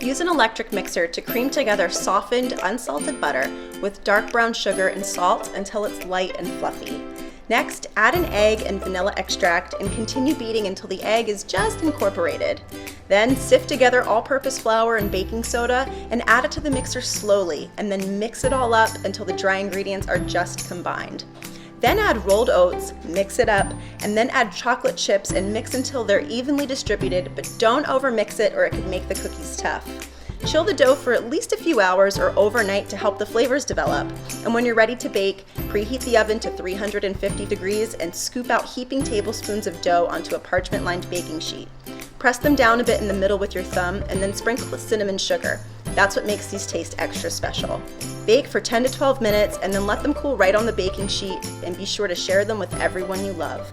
Use an electric mixer to cream together softened, unsalted butter with dark brown sugar and salt until it's light and fluffy. Next, add an egg and vanilla extract and continue beating until the egg is just incorporated. Then sift together all-purpose flour and baking soda and add it to the mixer slowly, and then mix it all up until the dry ingredients are just combined. Then add rolled oats, mix it up, and then add chocolate chips and mix until they're evenly distributed, but don't overmix it or it could make the cookies tough. Chill the dough for at least a few hours or overnight to help the flavors develop. And when you're ready to bake, preheat the oven to 350 degrees and scoop out heaping tablespoons of dough onto a parchment-lined baking sheet. Press them down a bit in the middle with your thumb and then sprinkle with cinnamon sugar. That's what makes these taste extra special. Bake for 10 to 12 minutes and then let them cool right on the baking sheet, and be sure to share them with everyone you love.